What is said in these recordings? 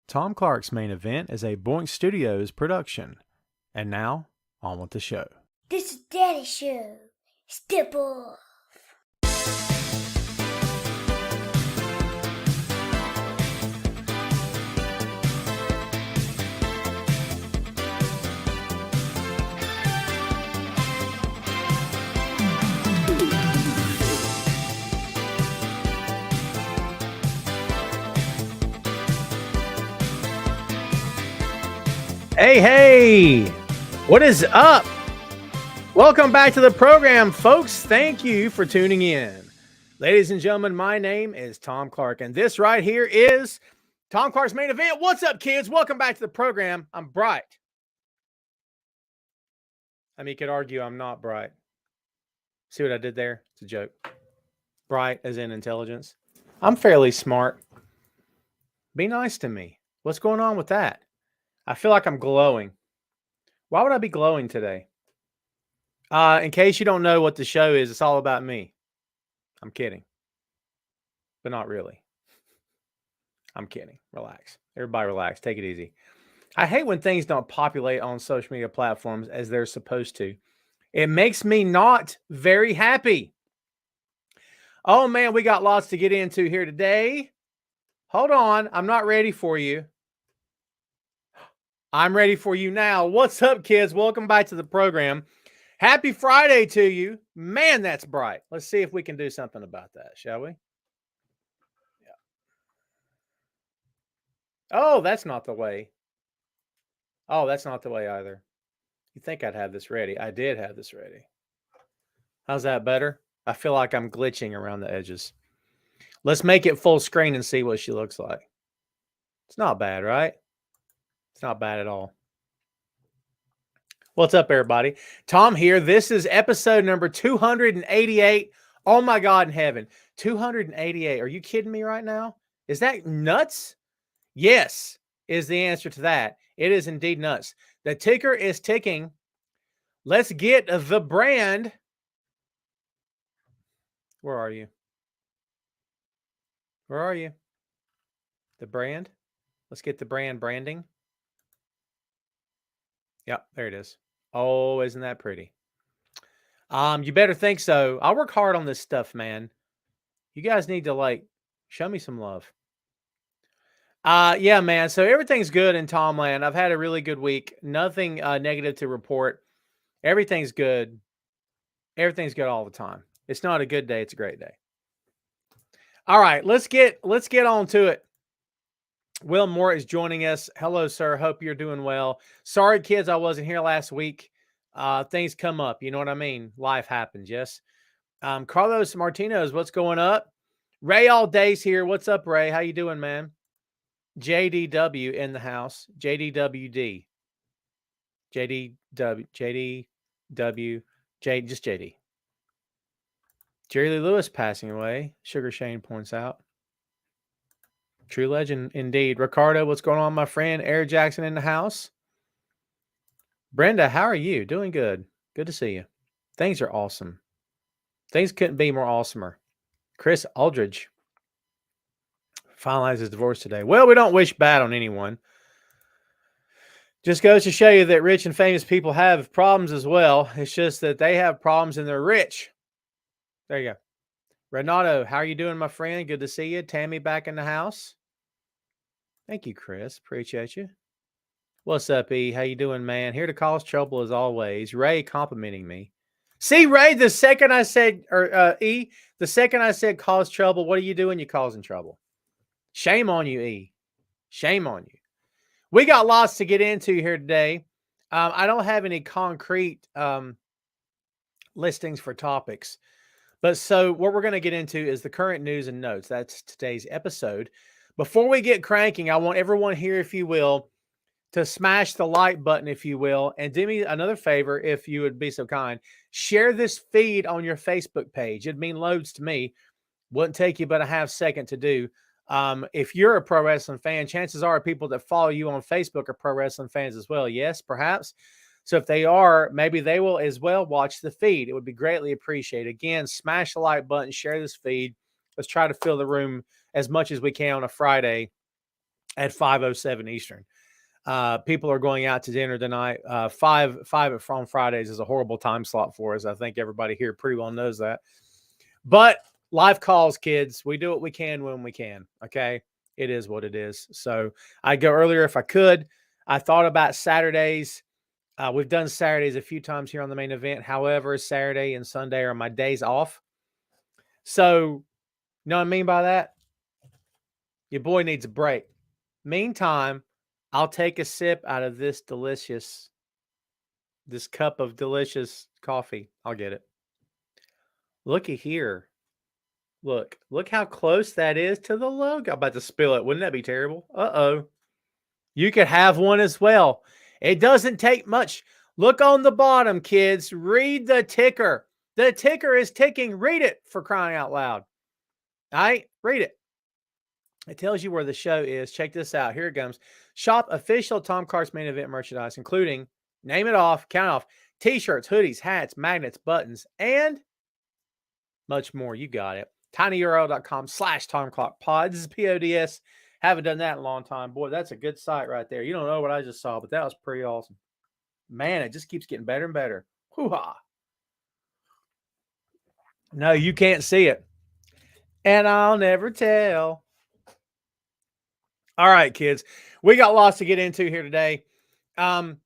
Tom Clark's Main Event is a Boink Studios production. And now, on with the show. This is Daddy Show. Step off. Hey, what is up? Welcome back to the program, folks. Thank you for tuning in. Ladies and gentlemen, my name is Tom Clark, and this right here is Tom Clark's Main Event. What's up, kids? Welcome back to the program. I'm bright. I mean, you could argue I'm not bright. See what I did there? It's a joke. Bright as in intelligence. I'm fairly smart. Be nice to me. What's going on with that? I feel like I'm glowing. Why would I be glowing today? In case you don't know what the show is, it's all about me. I'm kidding. But not really. I'm kidding. Relax. Everybody relax. Take it easy. I hate when things don't populate on social media platforms as they're supposed to. It makes me not very happy. Oh, man, we got lots to get into here today. Hold on. I'm not ready for you. I'm ready for you now. What's up, kids? Welcome back to the program. Happy Friday to you. Man, that's bright. Let's see if we can do something about that, shall we? Yeah. Oh, that's not the way. Oh, that's not the way either. You think I'd have this ready. I did have this ready. How's that better? I feel like I'm glitching around the edges. Let's make it full screen and see what she looks like. It's not bad, right? It's not bad at all. What's up, everybody? Tom here. This is episode number 288. Oh, my God in heaven. 288. Are you kidding me right now? Is that nuts? Yes, is the answer to that. It is indeed nuts. The ticker is ticking. Let's get the brand. Where are you? Where are you? The brand? Let's get the brand branding. Yep, there it is. Oh, isn't that pretty? You better think so. I work hard on this stuff, man. You guys need to show me some love. Yeah, man. So everything's good in Tomland. I've had a really good week. Nothing negative to report. Everything's good. Everything's good all the time. It's not a good day, it's a great day. All right, let's get on to it. Will Moore is joining us. Hello, sir. Hope you're doing well. Sorry, kids, I wasn't here last week. Things come up. You know what I mean? Life happens, yes. Carlos Martinez, what's going up? Ray All Day's here. What's up, Ray? How you doing, man? JDW in the house. JDWD. JDW, just JD. Jerry Lee Lewis passing away. Sugar Shane points out. True legend indeed. Ricardo, what's going on, my friend? Eric Jackson in the house. Brenda, how are you? Doing good. Good to see you. Things are awesome. Things couldn't be more awesomer. Chris Aldridge finalized his divorce today. Well, we don't wish bad on anyone. Just goes to show you that rich and famous people have problems as well. It's just that they have problems and they're rich. There you go. Renato, how are you doing, my friend? Good to see you. Tammy back in the house. Thank you, Chris. Appreciate you. What's up, E? How you doing, man? Here to cause trouble as always. Ray complimenting me. See, Ray, the second I said, E, the second I said cause trouble, what are you doing? You're causing trouble. Shame on you, E. Shame on you. We got lots to get into here today. I don't have any concrete listings for topics. But so what we're going to get into is the current news and notes. That's today's episode. Before we get cranking, I want everyone here, if you will, to smash the like button, if you will, and do me another favor, if you would be so kind. Share this feed on your Facebook page. It'd mean loads to me. Wouldn't take you but a half second to do. If you're a pro wrestling fan, chances are people that follow you on Facebook are pro wrestling fans as well. Yes, perhaps. So if they are, maybe they will as well watch the feed. It would be greatly appreciated. Again, smash the like button, share this feed. Let's try to fill the room as much as we can on a Friday at 5:07 Eastern. People are going out to dinner tonight. 5 on Fridays is a horrible time slot for us. I think everybody here pretty well knows that. But live calls, kids. We do what we can when we can. Okay. It is what it is. So I'd go earlier if I could. I thought about Saturdays. We've done Saturdays a few times here on the main event. However, Saturday and Sunday are my days off. So, you know what I mean by that? Your boy needs a break. Meantime, I'll take a sip out of this cup of delicious coffee. I'll get it. Looky here. Look how close that is to the logo. I'm about to spill it. Wouldn't that be terrible? Uh-oh. You could have one as well. It doesn't take much. Look on the bottom, kids. Read the ticker. The ticker is ticking. Read it, for crying out loud. All right? Read it. It tells you where the show is. Check this out. Here it comes. Shop official Tom Carts main event merchandise, including, name it off, count off, t-shirts, hoodies, hats, magnets, buttons, and much more. You got it. tinyurl.com/TomClockPod. This is PODS. Haven't done that in a long time. Boy, that's a good site right there. You don't know what I just saw, but that was pretty awesome. Man, it just keeps getting better and better. Hoo-ha. No, you can't see it. And I'll never tell. All right, kids. We got lots to get into here today. I've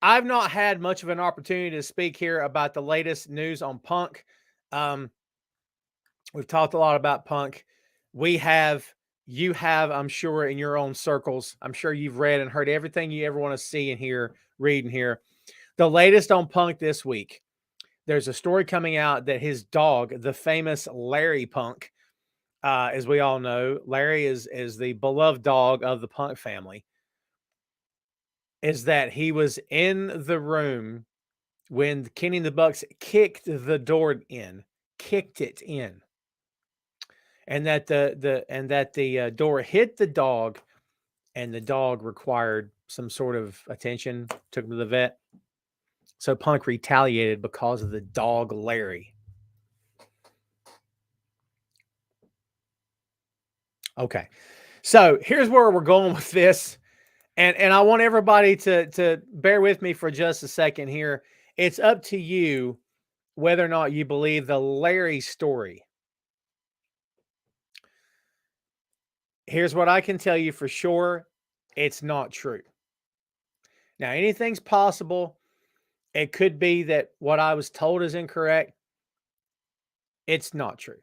not had much of an opportunity to speak here about the latest news on Punk. We've talked a lot about Punk. You have, I'm sure, in your own circles, I'm sure you've read and heard everything you ever want to see and hear, read and hear. The latest on Punk this week, there's a story coming out that his dog, the famous Larry Punk, as we all know, Larry is the beloved dog of the Punk family, is that he was in the room when Kenny and the Bucks kicked it in. And that the door hit the dog, and the dog required some sort of attention, took him to the vet. So Punk retaliated because of the dog Larry. Okay. So here's where we're going with this. And I want everybody to bear with me for just a second here. It's up to you whether or not you believe the Larry story. Here's what I can tell you for sure. It's not true. Now, anything's possible. It could be that what I was told is incorrect. It's not true.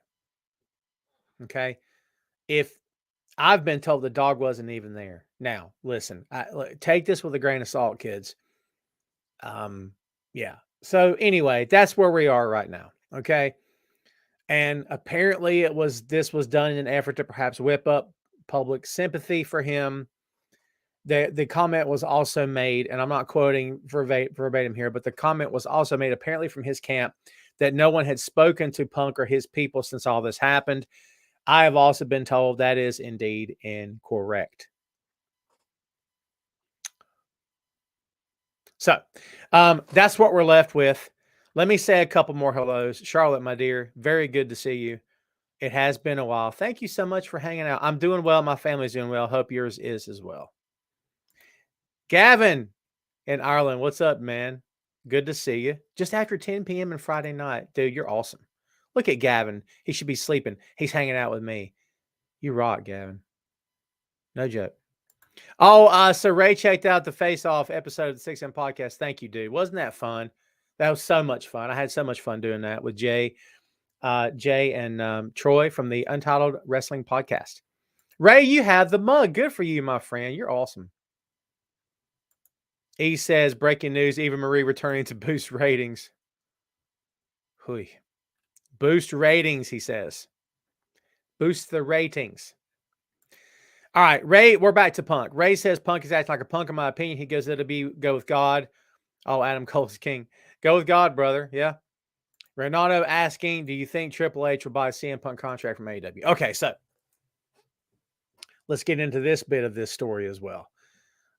Okay. If I've been told the dog wasn't even there. Now, listen, take this with a grain of salt, kids. Yeah. So anyway, that's where we are right now. Okay. And apparently this was done in an effort to perhaps whip up public sympathy for him. The comment was also made, and I'm not quoting verbatim here, but the comment was also made apparently from his camp that no one had spoken to Punk or his people since all this happened. I have also been told that is indeed incorrect. So that's what we're left with. Let me say a couple more hellos. Charlotte, my dear, very good to see you. It has been a while. Thank you so much for hanging out. I'm doing well. My family's doing well. Hope yours is as well. Gavin in Ireland, what's up, man? Good to see you. Just after 10 p.m. on Friday night. Dude, you're awesome. Look at Gavin. He should be sleeping. He's hanging out with me. You rock, Gavin. No joke. Oh, so Ray checked out the Face Off episode of the 6M podcast. Thank you, dude. Wasn't that fun? That was so much fun. I had so much fun doing that with Jay and Troy from the Untitled Wrestling Podcast. Ray, you have the mug. Good for you, my friend. You're awesome. He says, breaking news, Eva Marie returning to boost ratings. Hui. Boost ratings, he says. Boost the ratings. All right, Ray, we're back to Punk. Ray says Punk is acting like a punk, in my opinion. He goes, go with God. Oh, Adam Cole's king. Go with God, brother. Yeah. Renato asking, do you think Triple H will buy a CM Punk contract from AEW? Okay, so let's get into this bit of this story as well.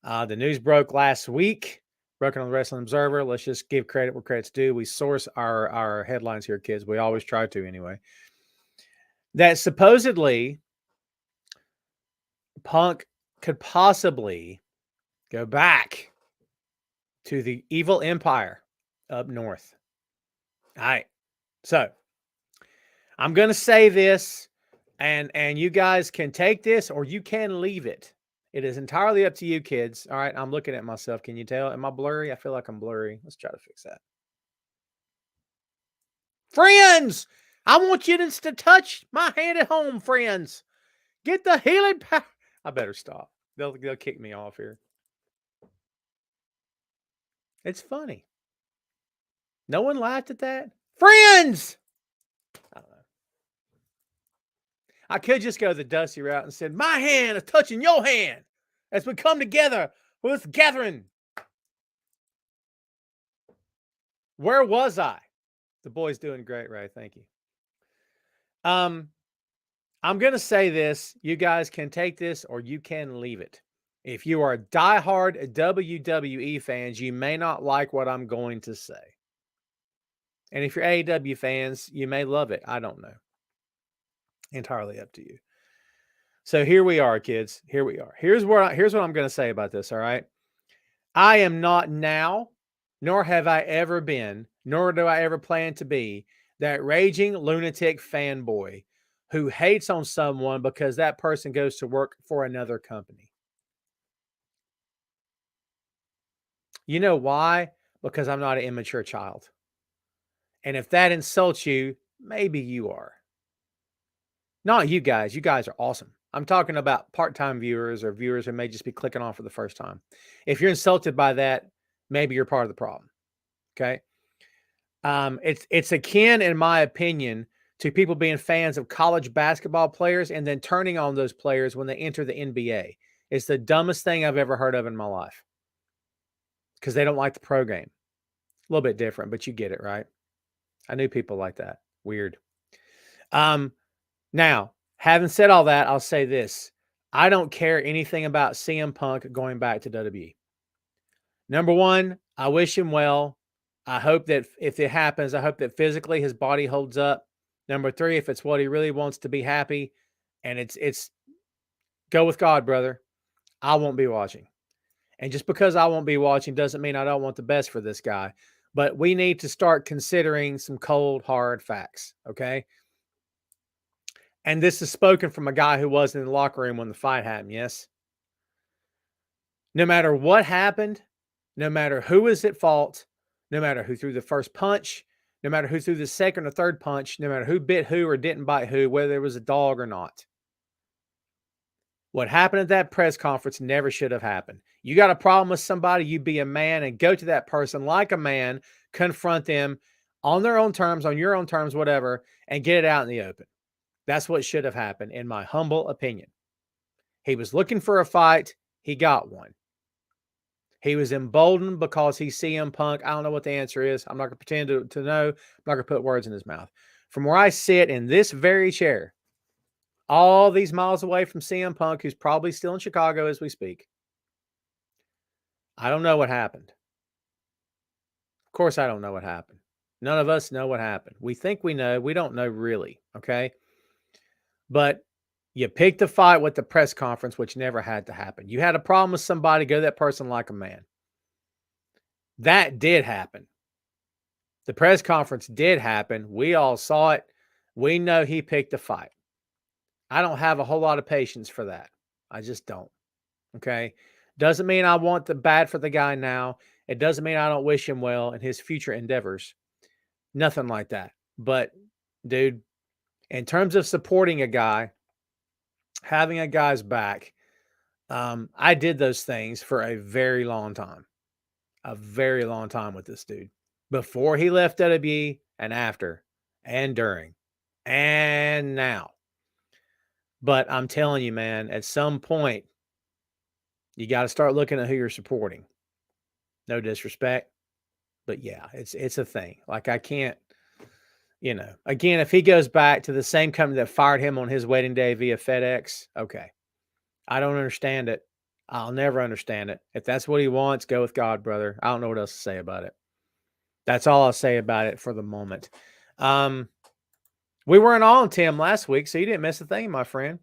The news broke last week, broken on the Wrestling Observer. Let's just give credit where credit's due. We source our headlines here, kids. We always try to anyway. That supposedly Punk could possibly go back to the evil empire up north. All right. So I'm going to say this, and you guys can take this or you can leave it. It is entirely up to you, kids. All right. I'm looking at myself. Can you tell? Am I blurry? I feel like I'm blurry. Let's try to fix that. Friends, I want you to touch my hand at home, friends. Get the healing power. I better stop. They'll kick me off here. It's funny. No one laughed at that? Friends! I don't know. I could just go the Dusty route and said, my hand is touching your hand as we come together with gathering. Where was I? The boy's doing great, Ray. Thank you. I'm going to say this. You guys can take this or you can leave it. If you are diehard WWE fans, you may not like what I'm going to say. And if you're AEW fans, you may love it. I don't know. Entirely up to you. So here we are, kids. Here we are. Here's what I'm going to say about this, all right? I am not now, nor have I ever been, nor do I ever plan to be, that raging lunatic fanboy who hates on someone because that person goes to work for another company. You know why? Because I'm not an immature child. And if that insults you, maybe you are. Not you guys. You guys are awesome. I'm talking about part-time viewers or viewers who may just be clicking on for the first time. If you're insulted by that, maybe you're part of the problem. Okay. It's akin, in my opinion, to people being fans of college basketball players and then turning on those players when they enter the NBA. It's the dumbest thing I've ever heard of in my life. Because they don't like the pro game. A little bit different, but you get it, right? I knew people like that. Weird. Now, having said all that, I'll say this. I don't care anything about CM Punk going back to WWE. Number one, I wish him well. I hope that if it happens, I hope that physically his body holds up. Number three, if it's what he really wants to be happy, and it's go with God, brother. I won't be watching. And just because I won't be watching doesn't mean I don't want the best for this guy. But we need to start considering some cold, hard facts, okay? And this is spoken from a guy who wasn't in the locker room when the fight happened, yes? No matter what happened, no matter who was at fault, no matter who threw the first punch, no matter who threw the second or third punch, no matter who bit who or didn't bite who, whether it was a dog or not. What happened at that press conference never should have happened. You got a problem with somebody, you be a man and go to that person like a man, confront them on their own terms, on your own terms, whatever, and get it out in the open. That's what should have happened, in my humble opinion. He was looking for a fight. He got one. He was emboldened because he's CM Punk. I don't know what the answer is. I'm not going to pretend to know. I'm not going to put words in his mouth. From where I sit in this very chair, all these miles away from CM Punk, who's probably still in Chicago as we speak, I don't know what happened. Of course, I don't know what happened. None of us know what happened. We think we know. We don't know really, okay? But you picked a fight with the press conference, which never had to happen. You had a problem with somebody, go to that person like a man. That did happen. The press conference did happen. We all saw it. We know he picked a fight. I don't have a whole lot of patience for that. I just don't. Okay? Doesn't mean I want the bad for the guy now. It doesn't mean I don't wish him well in his future endeavors. Nothing like that. But, dude, in terms of supporting a guy, having a guy's back, I did those things for a very long time. A very long time with this dude. Before he left WWE and after and during and now. But I'm telling you, man, at some point, you got to start looking at who you're supporting. No disrespect, but yeah, it's a thing. Like I can't, again, if he goes back to the same company that fired him on his wedding day via FedEx, okay. I don't understand it. I'll never understand it. If that's what he wants, go with God, brother. I don't know what else to say about it. That's all I'll say about it for the moment. We weren't on Tim last week, so you didn't miss a thing, my friend.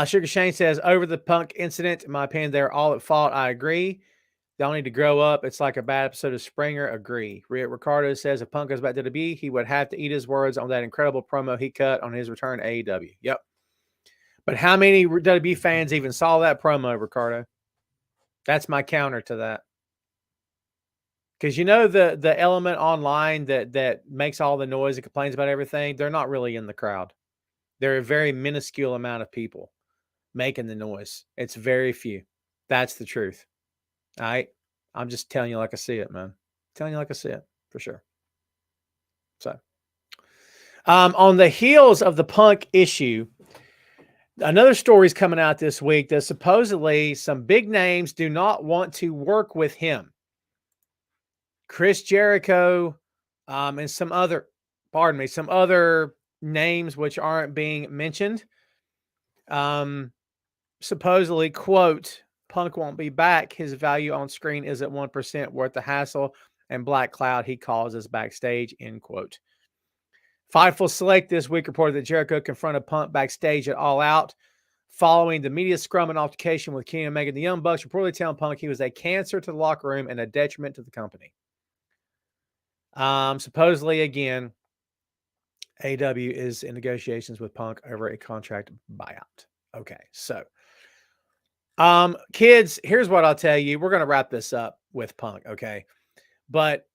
Sugar Shane says, over the Punk incident, in my opinion, they're all at fault. I agree. They all need to grow up. It's like a bad episode of Springer. Agree. Ricardo says, if Punk goes back to WWE, he would have to eat his words on that incredible promo he cut on his return to AEW. Yep. But how many WWE fans even saw that promo, Ricardo? That's my counter to that. Because you know the element online that makes all the noise and complains about everything, they're not really in the crowd. They're a very minuscule amount of people making the noise. It's very few. That's the truth. All right. I'm just telling you like I see it, man. Telling you like I see it for sure. So, on the heels of the Punk issue, another story's coming out this week that supposedly some big names do not want to work with him. Chris Jericho, and some other names which aren't being mentioned. Supposedly, quote, Punk won't be back. His value on screen is at 1% worth the hassle and black cloud he causes backstage, end quote. Fightful Select this week reported that Jericho confronted Punk backstage at All Out following the media scrum and altercation with Kenny Omega and the Young Bucks, reportedly telling Punk he was a cancer to the locker room and a detriment to the company. Supposedly, again, AW is in negotiations with Punk over a contract buyout. Okay, so kids, here's what I'll tell you. We're going to wrap this up with Punk, okay? But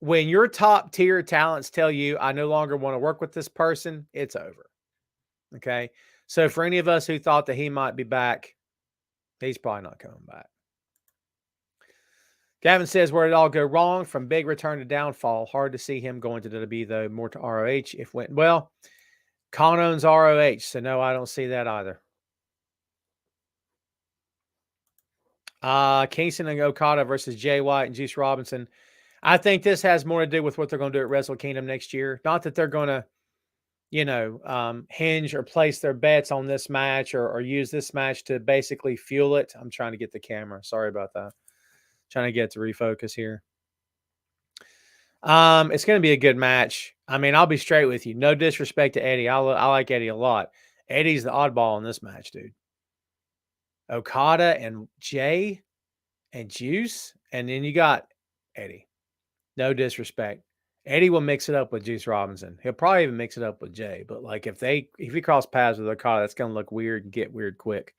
when your top tier talents tell you, I no longer want to work with this person, it's over. Okay? So for any of us who thought that he might be back, he's probably not coming back. Gavin says, where did it all go wrong? From big return to downfall. Hard to see him going to WWE, though. More to ROH. Well, Khan owns ROH, so no, I don't see that either. Kingston and Okada versus Jay White and Juice Robinson. I think this has more to do with what they're going to do at Wrestle Kingdom next year. Not that they're going to, hinge or place their bets on this match or use this match to basically fuel it. I'm trying to get the camera. Sorry about that. Trying to get to refocus here. It's going to be a good match. I mean, I'll be straight with you. No disrespect to Eddie. I like Eddie a lot. Eddie's the oddball in this match, dude. Okada and Jay and Juice, and then you got Eddie. No disrespect. Eddie will mix it up with Juice Robinson. He'll probably even mix it up with Jay. But like if he cross paths with Okada, that's going to look weird and get weird quick.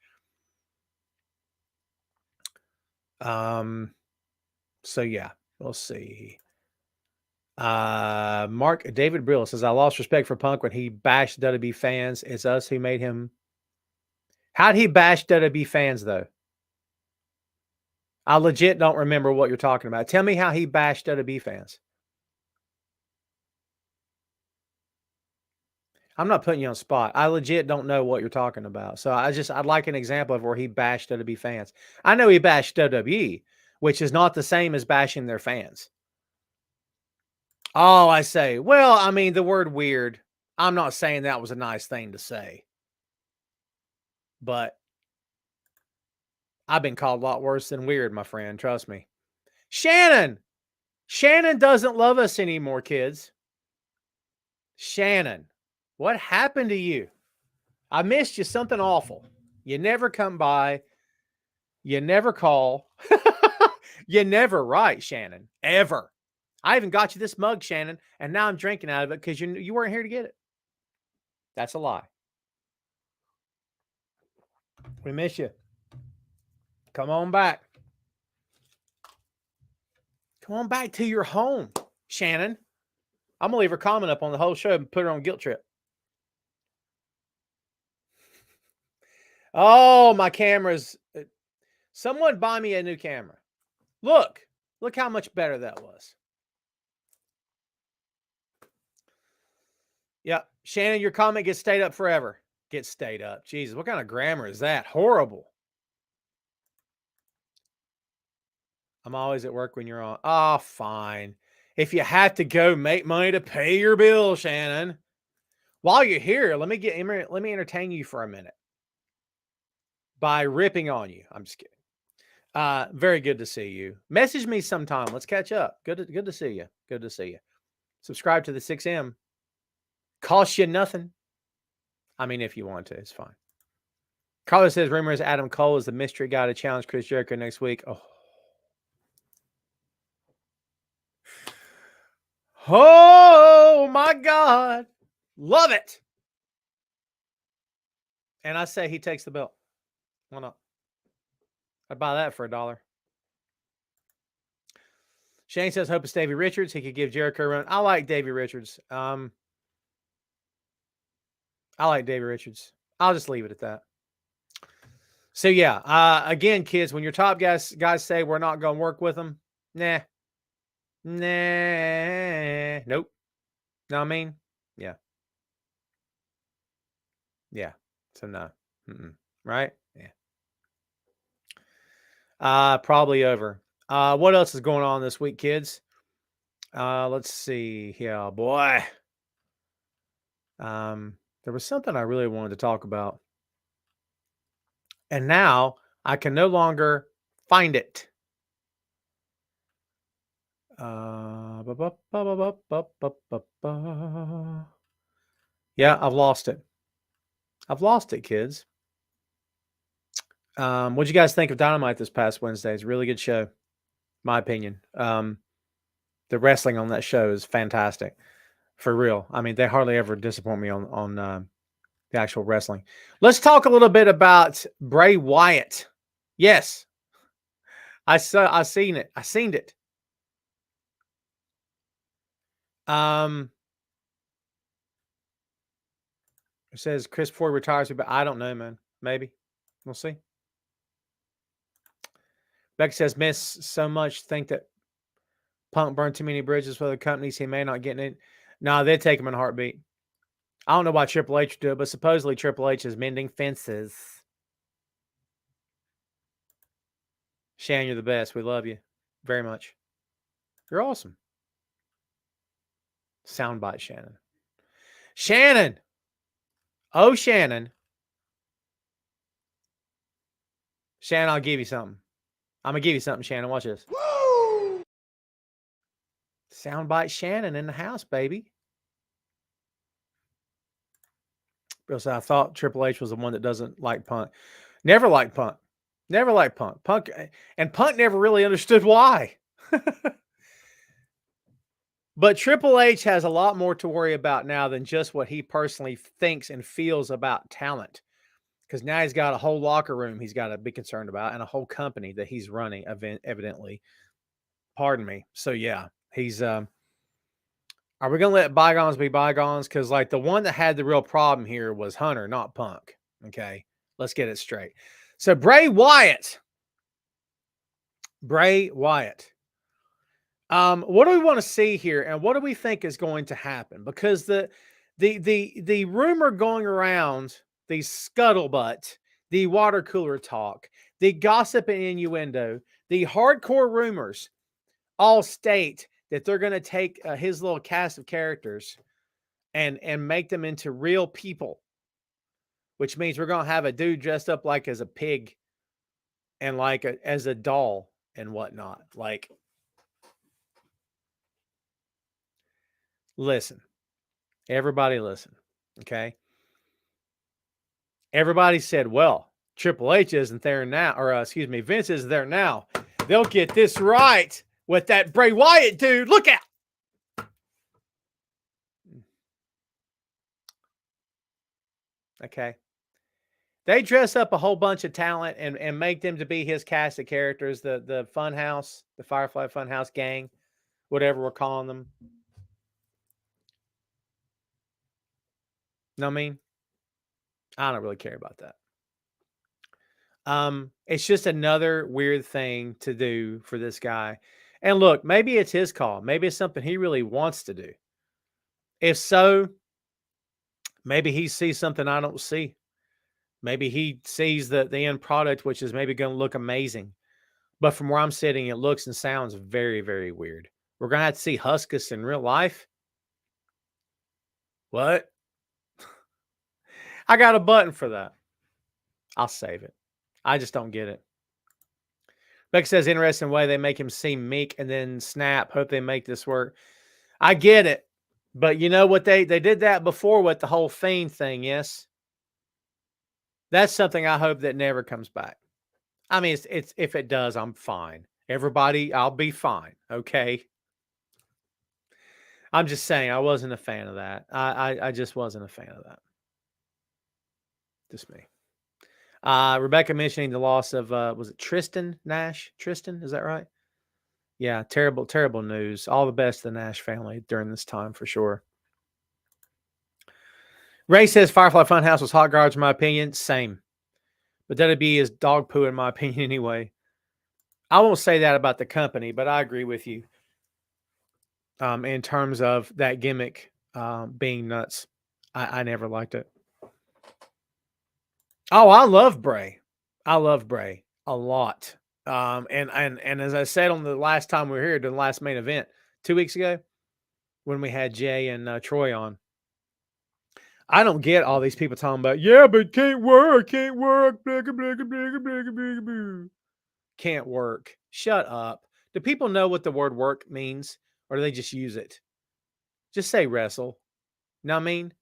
So yeah, we'll see. David Brill says, I lost respect for Punk when he bashed WWE fans. It's us who made him. How'd he bash WWE fans, though? I legit don't remember what you're talking about. Tell me how he bashed WWE fans. I'm not putting you on the spot. I legit don't know what you're talking about. So I'd like an example of where he bashed WWE fans. I know he bashed WWE, which is not the same as bashing their fans. Oh, I say. Well, I mean, the word weird, I'm not saying that was a nice thing to say. But I've been called a lot worse than weird, my friend. Trust me. Shannon doesn't love us anymore, kids. Shannon, what happened to you? I missed you something awful. You never come by. You never call. You never write, Shannon, ever. I even got you this mug, Shannon, and now I'm drinking out of it because you weren't here to get it. That's a lie. We miss you. Come on back. Come on back to your home, Shannon. I'm going to leave her comment up on the whole show and put her on guilt trip. Oh, my camera's... Someone buy me a new camera. Look how much better that was. Yeah, Shannon, your comment gets stayed up forever. Gets stayed up. Jesus, what kind of grammar is that? Horrible. I'm always at work when you're on. Oh, fine. If you have to go make money to pay your bill, Shannon. While you're here, let me entertain you for a minute by ripping on you. I'm just kidding. Very good to see you. Message me sometime. Let's catch up. Good to see you. Good to see you. Subscribe to the 6M. Costs you nothing. I mean, if you want to, it's fine. Carlos says rumors Adam Cole is the mystery guy to challenge Chris Jericho next week. Oh my God. Love it. And I say he takes the belt. Why not? I'd buy that for $1. Shane says, hope it's Davey Richards. He could give Jericho a run. I like Davey Richards. I like Davey Richards. I'll just leave it at that. So, yeah. Again, kids, when your top guys say we're not going to work with them, nah. Nope. Know what I mean? Yeah. Yeah. So, no. Right? Yeah. Probably over. What else is going on this week, kids? Let's see. Yeah, boy. There was something I really wanted to talk about. And now I can no longer find it. Yeah, I've lost it. I've lost it, kids. What'd you guys think of Dynamite this past Wednesday? It's a really good show, my opinion. The wrestling on that show is fantastic. For real. I mean, they hardly ever disappoint me on the actual wrestling. Let's talk a little bit about Bray Wyatt. Yes. I seen it. It says Chris Ford retires, but I don't know, man. Maybe. We'll see. Becky says, miss so much. Think that Punk burned too many bridges with other companies. He may not get it. No, they'd take him in a heartbeat. I don't know why Triple H would do it, but supposedly Triple H is mending fences. Shan, you're the best. We love you very much. You're awesome. Soundbite, Shannon. Shannon! Oh, Shannon. Shannon, I'll give you something. I'm going to give you something, Shannon. Watch this. Woo! Soundbite Shannon in the house, baby. Because I thought Triple H was the one that doesn't like Punk. Never liked Punk. Never liked Punk. Punk never really understood why. But Triple H has a lot more to worry about now than just what he personally thinks and feels about talent. Because now he's got a whole locker room he's got to be concerned about and a whole company that he's running, evidently. Pardon me. So, yeah, he's are we going to let bygones be bygones? Because, like, the one that had the real problem here was Hunter, not Punk. Okay, let's get it straight. So, Bray Wyatt. What do we want to see here, and what do we think is going to happen? Because the rumor going around, the scuttlebutt, the water cooler talk, the gossip and innuendo, the hardcore rumors all state that they're going to take his little cast of characters and make them into real people, which means we're going to have a dude dressed up like as a pig and like as a doll and whatnot. Like, listen, everybody listen, okay? Everybody said, well, Triple H isn't there now, or excuse me, Vince isn't there now. They'll get this right with that Bray Wyatt dude. Look out. Okay. They dress up a whole bunch of talent and make them to be his cast of characters, the Funhouse, the Firefly Funhouse gang, whatever we're calling them. Know what I mean? I don't really care about that. It's just another weird thing to do for this guy. And look, maybe it's his call. Maybe it's something he really wants to do. If so, maybe he sees something I don't see. Maybe he sees the end product, which is maybe going to look amazing. But from where I'm sitting, it looks and sounds very, very weird. We're going to have to see Huskus in real life. What? I got a button for that. I'll save it. I just don't get it. Beck says, interesting way they make him seem meek and then snap. Hope they make this work. I get it. But you know what? They did that before with the whole Fiend thing, yes? That's something I hope that never comes back. I mean, it's if it does, I'm fine. Everybody, I'll be fine. Okay. I'm just saying I wasn't a fan of that. I just wasn't a fan of that. Just me. Rebecca mentioning the loss of was it Tristan Nash? Tristan, is that right? Yeah, terrible, terrible news. All the best to the Nash family during this time for sure. Ray says Firefly Funhouse was hot garbage in my opinion. Same. But WB is dog poo in my opinion anyway. I won't say that about the company, but I agree with you. In terms of that gimmick being nuts. I never liked it. Oh, I love Bray. I love Bray a lot. And as I said on the last time we were here, the last main event 2 weeks ago, when we had Jay and Troy on, I don't get all these people talking about, yeah, but can't work. Can't work. Shut up. Do people know what the word work means, or do they just use it? Just say wrestle. Know what I mean?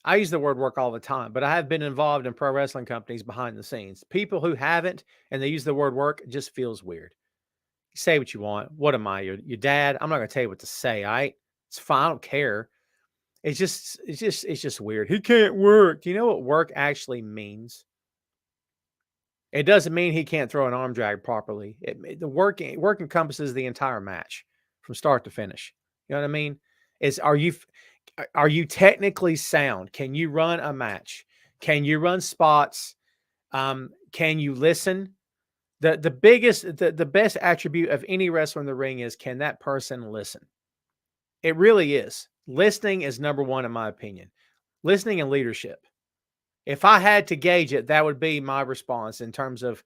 I use the word work all the time, but I have been involved in pro wrestling companies behind the scenes. People who haven't and they use the word work, it just feels weird. You say what you want. What am I? Your dad? I'm not going to tell you what to say. All right? It's fine. I don't care. It's just weird. He can't work. Do you know what work actually means? It doesn't mean he can't throw an arm drag properly. The work encompasses the entire match from start to finish. You know what I mean? Are you technically sound? Can you run a match? Can you run spots? Can you listen? The best attribute of any wrestler in the ring is, can that person listen? It really is. Listening is number one in my opinion. Listening and leadership. If I had to gauge it, that would be my response in terms of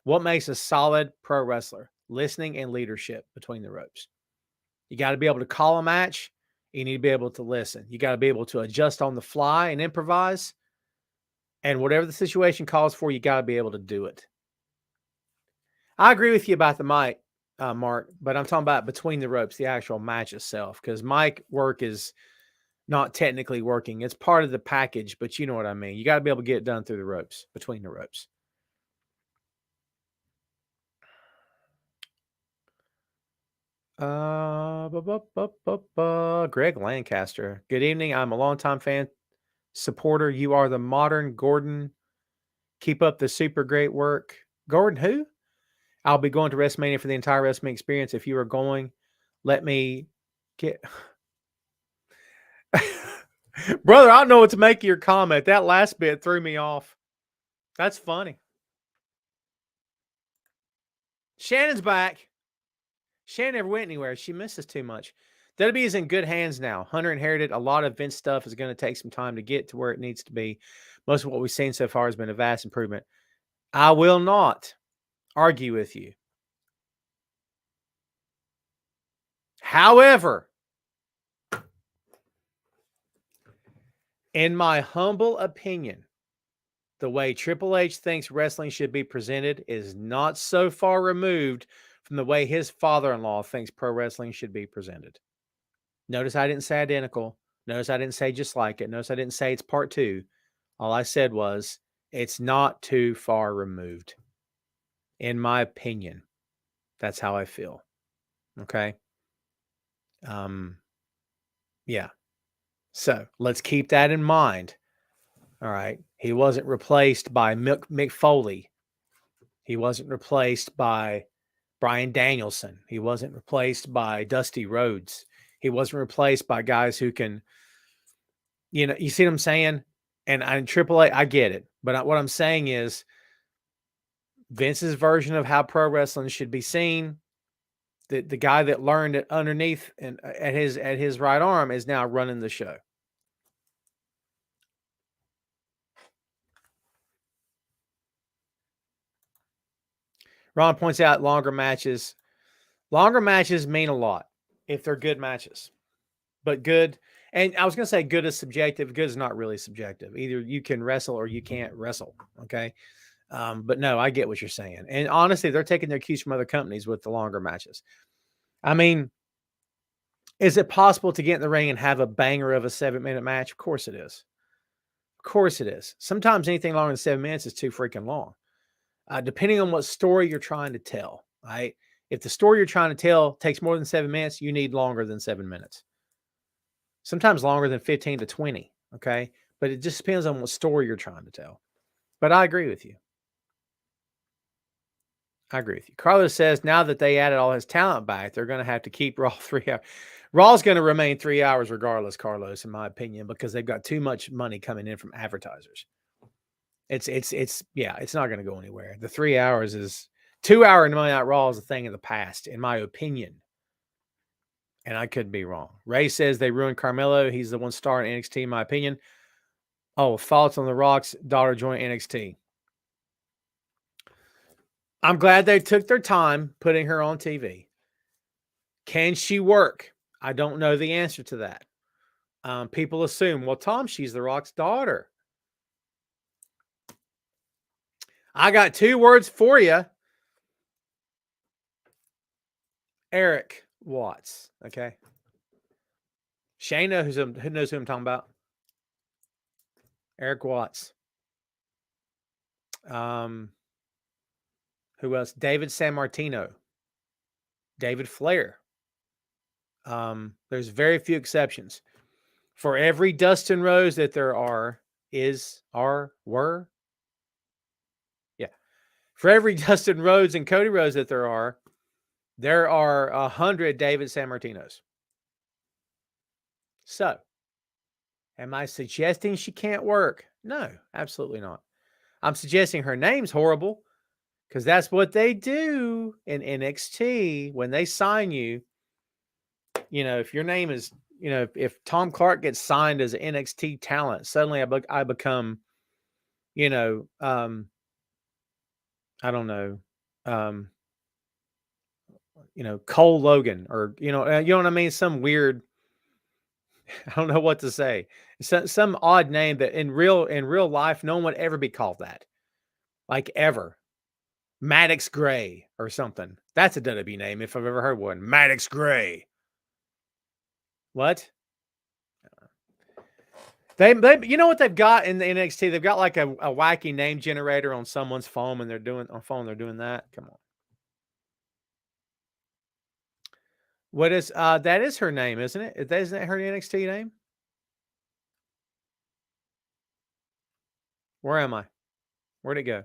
what makes a solid pro wrestler. Listening and leadership between the ropes. You got to be able to call a match. You need to be able to listen. You got to be able to adjust on the fly and improvise. And whatever the situation calls for, you got to be able to do it. I agree with you about the mic, Mark, but I'm talking about between the ropes, the actual match itself, because mic work is not technically working. It's part of the package, but you know what I mean. You got to be able to get it done through the ropes, between the ropes. Greg Lancaster. Good evening. I'm a longtime fan, supporter. You are the modern Gordon. Keep up the super great work. Gordon who? I'll be going to WrestleMania for the entire WrestleMania experience. If you are going, let me get... Brother, I don't know what to make of your comment. That last bit threw me off. That's funny. Shannon's back. Shannon never went anywhere. She misses too much. WWE is in good hands now. Hunter inherited a lot of Vince stuff. Is going to take some time to get to where it needs to be. Most of what we've seen so far has been a vast improvement. I will not argue with you. However, in my humble opinion, the way Triple H thinks wrestling should be presented is not so far removed from the way his father-in-law thinks pro wrestling should be presented. Notice I didn't say identical. Notice I didn't say just like it. Notice I didn't say it's part two. All I said was it's not too far removed. In my opinion, that's how I feel. Okay. Yeah. So let's keep that in mind. All right. He wasn't replaced by Mick Foley. He wasn't replaced by Bryan Danielson. He wasn't replaced by Dusty Rhodes. He wasn't replaced by guys who can, you see what I'm saying? And Triple H, I get it. But what I'm saying is Vince's version of how pro wrestling should be seen, the guy that learned it underneath and at his right arm is now running the show. Ron points out longer matches. Longer matches mean a lot if they're good matches. But good, and I was going to say good is subjective. Good is not really subjective. Either you can wrestle or you can't wrestle, okay? But no, I get what you're saying. And honestly, they're taking their cues from other companies with the longer matches. I mean, is it possible to get in the ring and have a banger of a 7-minute match? Of course it is. Of course it is. Sometimes anything longer than 7 minutes is too freaking long. Depending on what story you're trying to tell, right? If the story you're trying to tell takes more than 7 minutes, you need longer than 7 minutes. Sometimes longer than 15 to 20, okay? But it just depends on what story you're trying to tell. But I agree with you. I agree with you. Carlos says now that they added all his talent back, they're going to have to keep Raw 3 hours. Raw's going to remain 3 hours regardless, Carlos, in my opinion, because they've got too much money coming in from advertisers. It's not going to go anywhere. The 3 hours is 2 hour and Monday Night Raw is a thing of the past, in my opinion. And I could be wrong. Ray says they ruined Carmelo. He's the one star in NXT, in my opinion. Oh, thoughts on The Rock's daughter joining NXT? I'm glad they took their time putting her on TV. Can she work? I don't know the answer to that. People assume, well, Tom, she's The Rock's daughter. I got 2 words for you. Eric Watts. Okay. Shane knows who knows who I'm talking about. Eric Watts. Who else? David Sammartino. David Flair. There's very few exceptions. For every Dustin Rose that there were. Yeah. For every Dustin Rhodes and Cody Rhodes that there are 100 David Sammartinos. So, am I suggesting she can't work? No, absolutely not. I'm suggesting her name's horrible because that's what they do in NXT when they sign you. You know, if your name is, you know, if Tom Clark gets signed as an NXT talent, suddenly I become, you know, I don't know, you know, Cole Logan or, you know what I mean? Some weird, I don't know what to say. Some odd name that in real life, no one would ever be called that. Like ever. Maddox Gray or something. That's a WWE name if I've ever heard one. Maddox Gray. What? They you know what they've got in the NXT? They've got like a wacky name generator on someone's phone and they're doing that. Come on. What is that is her name, isn't it? Isn't that her NXT name? Where am I? Where'd it go?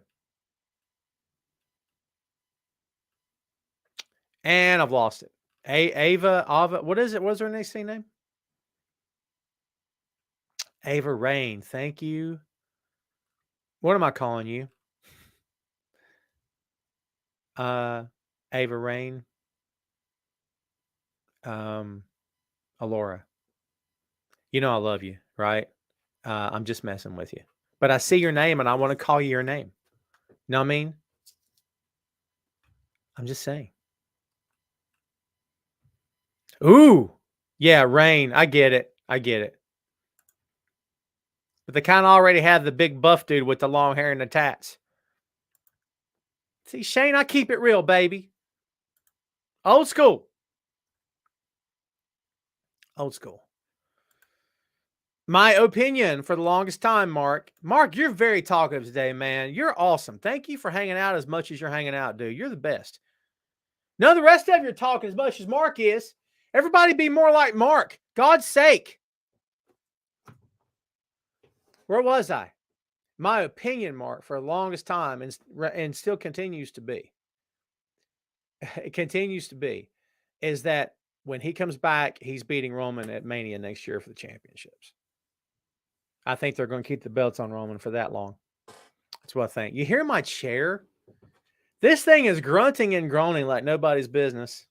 And I've lost it. Ava, what is it? What's her NXT name? Ava Rain. Thank you. What am I calling you? Ava Rain. Alora. You know I love you, right? I'm just messing with you. But I see your name and I want to call you your name. You know what I mean? I'm just saying. Ooh. Yeah, Rain. I get it. But they kind of already have the big buff dude with the long hair and the tats. See, Shane, I keep it real, baby. Old school. Old school. My opinion for the longest time, Mark. Mark, you're very talkative today, man. You're awesome. Thank you for hanging out as much as you're hanging out, dude. You're the best. None of the rest of you are talking as much as Mark is. Everybody be more like Mark. God's sake. Where was I? My opinion, Mark, for the longest time and still continues to be. It continues to be is that when he comes back, he's beating Roman at Mania next year for the championships. I think they're going to keep the belts on Roman for that long. That's what I think. You hear my chair? This thing is grunting and groaning like nobody's business.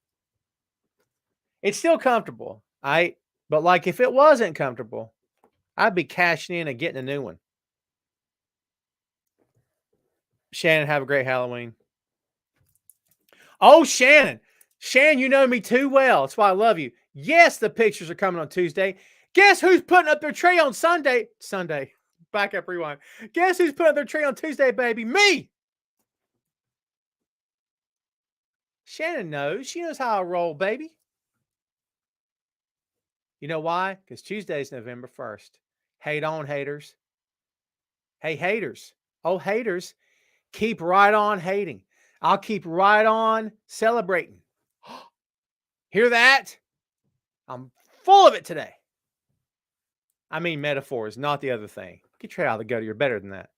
It's still comfortable, but like if it wasn't comfortable, I'd be cashing in and getting a new one. Shannon, have a great Halloween. Oh, Shannon. Shannon, you know me too well. That's why I love you. Yes, the pictures are coming on Tuesday. Guess who's putting up their tree on Sunday? Back up, rewind. Guess who's putting up their tree on Tuesday, baby? Me. Shannon knows. She knows how I roll, baby. You know why? Because Tuesday's November 1st. Hate on, haters. Hey, haters. Oh, haters. Keep right on hating. I'll keep right on celebrating. Hear that? I'm full of it today. I mean metaphors, not the other thing. Get your out of the gutter. You're better than that.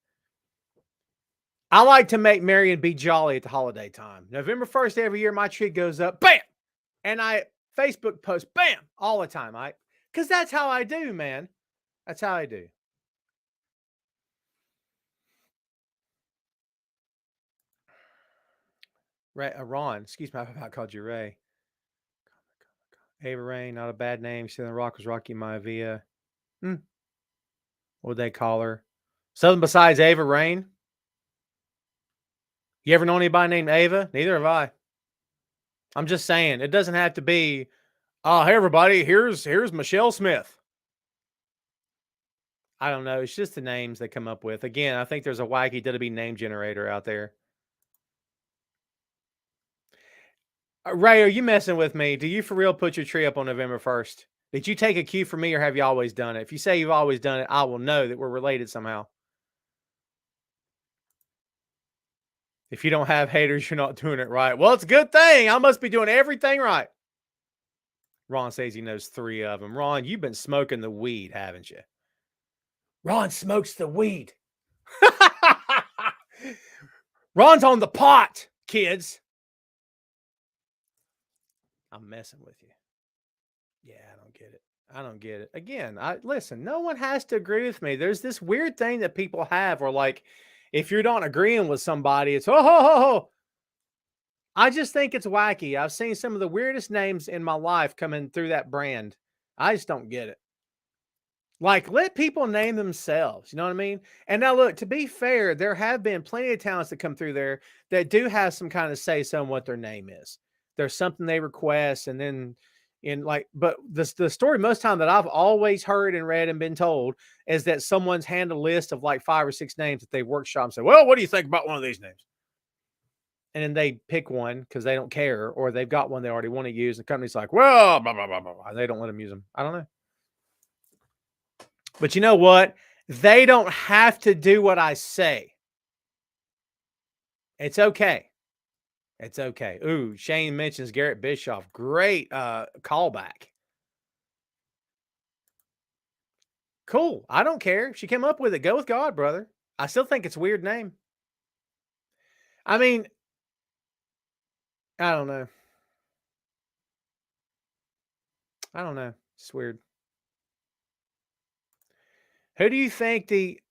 I like to make merry and be jolly at the holiday time. November 1st, every year, my tree goes up, bam! And I Facebook post, bam, all the time. Because that's how I do, man. That's how I do. Ray, Ron, excuse me, I called you Ray. Ava Rain, not a bad name. Southern Rock was Rocky Maivia. What would they call her? Something besides Ava Rain? You ever know anybody named Ava? Neither have I. I'm just saying, it doesn't have to be, hey, everybody, here's Michelle Smith. I don't know. It's just the names they come up with. Again, I think there's a wacky WWE name generator out there. Ray, are you messing with me? Do you for real put your tree up on November 1st? Did you take a cue from me or have you always done it? If you say you've always done it, I will know that we're related somehow. If you don't have haters, you're not doing it right. Well, it's a good thing. I must be doing everything right. Ron says he knows 3 of them. Ron, you've been smoking the weed, haven't you? Ron smokes the weed. Ron's on the pot, kids. I'm messing with you. Yeah, I don't get it. I don't get it. Again, listen, no one has to agree with me. There's this weird thing that people have where, like, if you're not agreeing with somebody, it's, oh. I just think it's wacky. I've seen some of the weirdest names in my life coming through that brand. I just don't get it. Like, let people name themselves. You know what I mean? And now, look, to be fair, there have been plenty of talents that come through there that do have some kind of say-so on what their name is. There's something they request, and then but the story most time that I've always heard and read and been told is that someone's hand a list of like 5 or 6 names that they workshop and say, well, what do you think about one of these names? And then they pick one because they don't care, or they've got one they already want to use. The company's like, well, blah, blah, blah, blah, blah. They don't let them use them. I don't know. But you know what? They don't have to do what I say. It's okay. It's okay. Ooh, Shane mentions Garrett Bischoff. Great callback. Cool. I don't care. She came up with it. Go with God, brother. I still think it's a weird name. I mean, I don't know. I don't know. It's weird. Who do you think the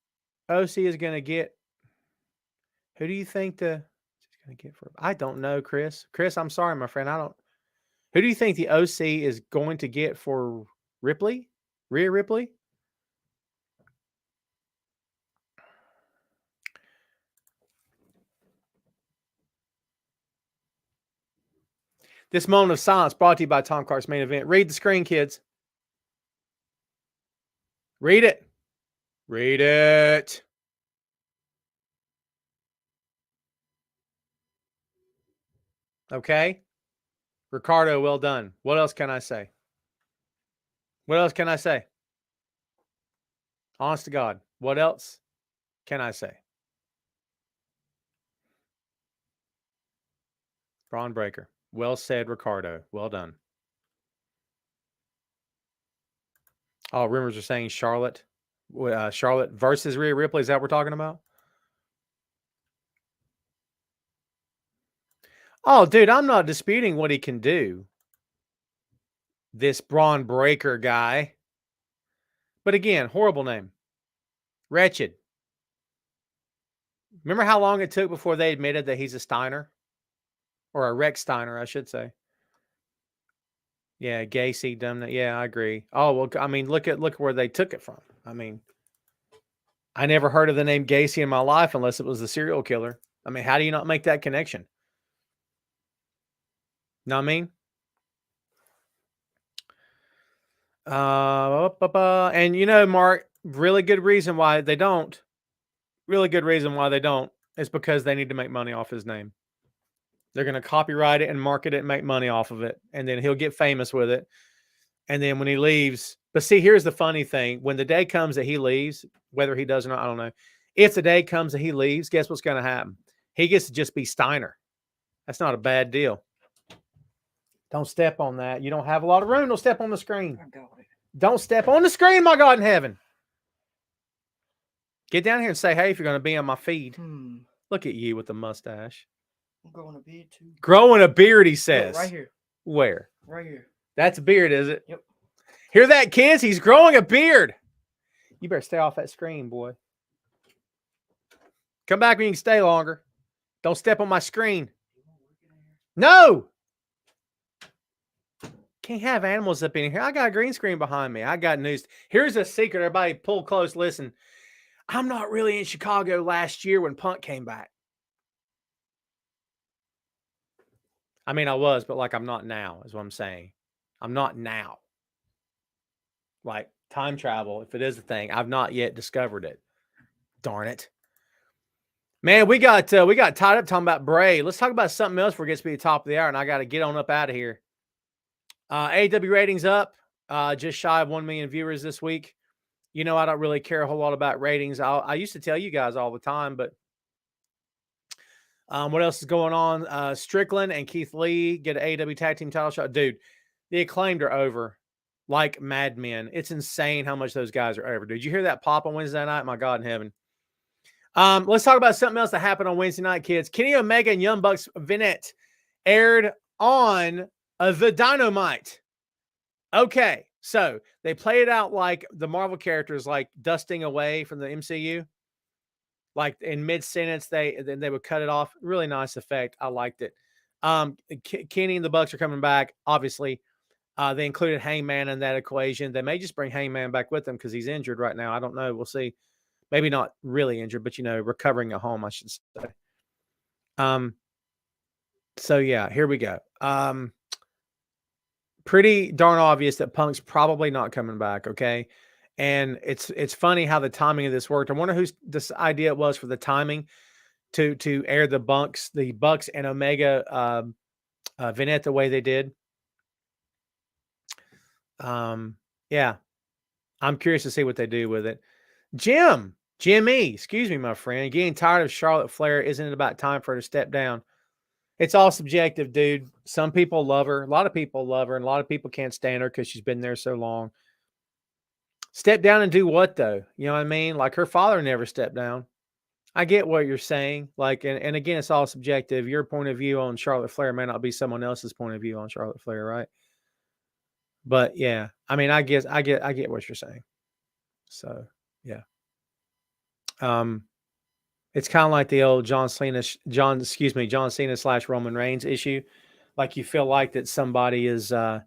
OC is going to get? Who do you think the going to get for? I don't know, Chris. Chris, I'm sorry, my friend. I don't. Who do you think the OC is going to get for Ripley? Rhea Ripley? This moment of silence brought to you by Tom Clark's Main Event. Read the screen, kids. Read it. Read it. Okay. Ricardo, well done. What else can I say? What else can I say? Honest to God, what else can I say? Braun Breaker. Well said, Ricardo. Well done. Oh, rumors are saying Charlotte versus Rhea Ripley. Is that what we're talking about? Oh, dude, I'm not disputing what he can do. This Braun Breaker guy. But again, horrible name. Wretched. Remember how long it took before they admitted that he's a Steiner? Or a Rex Steiner, I should say. Yeah, Gacy, dumb. Yeah, I agree. Oh, well, I mean, look where they took it from. I mean, I never heard of the name Gacy in my life unless it was the serial killer. I mean, how do you not make that connection? Know what I mean? And you know, Mark, really good reason why they don't is because they need to make money off his name. They're going to copyright it and market it and make money off of it. And then he'll get famous with it. And then when he leaves, but see, here's the funny thing. When the day comes that he leaves, whether he does or not, I don't know. If the day comes that he leaves, guess what's going to happen? He gets to just be Steiner. That's not a bad deal. Don't step on that. You don't have a lot of room. Don't step on the screen. I got it. Don't step on the screen, my God in heaven. Get down here and say, hey, if you're going to be on my feed. Look at you with the mustache. I'm growing a beard too. Growing a beard, he Look, says. right here. Where? Right here. That's a beard, is it? Yep. Hear that, kids? He's growing a beard. You better stay off that screen, boy. Come back when you can stay longer. Don't step on my screen. No. Can't have animals up in here. I got a green screen behind me. I got news. Here's a secret. Everybody pull close. Listen. I'm not really in Chicago last year when Punk came back. I mean, I was, but like I'm not now, is what I'm saying. I'm not now. Like time travel, if it is a thing, I've not yet discovered it. Darn it. Man, we got tied up talking about Bray. Let's talk about something else before it gets to be the top of the hour, and I got to get on up out of here. AEW ratings up, just shy of 1 million viewers this week. You know, I don't really care a whole lot about ratings. I used to tell you guys all the time, but what else is going on? Strickland and Keith Lee get an AEW tag team title shot. Dude, the Acclaimed are over like madmen. It's insane how much those guys are over. Did you hear that pop on Wednesday night? My God in heaven. Let's talk about something else that happened on Wednesday night, kids. Kenny Omega and Young Bucks vignette aired on the Dynamite. Okay, so they play it out like the Marvel characters, like dusting away from the MCU. Like in mid-sentence, they would cut it off. Really nice effect. I liked it. Kenny and the Bucks are coming back. Obviously, they included Hangman in that equation. They may just bring Hangman back with them because he's injured right now. I don't know. We'll see. Maybe not really injured, but, you know, recovering at home, I should say. So, yeah, here we go. Pretty darn obvious that Punk's probably not coming back, okay? And it's funny how the timing of this worked. I wonder whose this idea it was for the timing to air the Bucks and Omega vignette the way they did. Yeah, I'm curious to see what they do with it. Jimmy, excuse me, my friend. Getting tired of Charlotte Flair. Isn't it about time for her to step down? It's all subjective, dude. Some people love her. A lot of people love her, and a lot of people can't stand her because she's been there so long. Step down and do what, though? You know what I mean? Like her father never stepped down. I get what you're saying. Like, and again, it's all subjective. Your point of view on Charlotte Flair may not be someone else's point of view on Charlotte Flair, right? But yeah, I mean, I get what you're saying. So yeah. It's kind of like the old John Cena / Roman Reigns issue. Like you feel like that somebody is on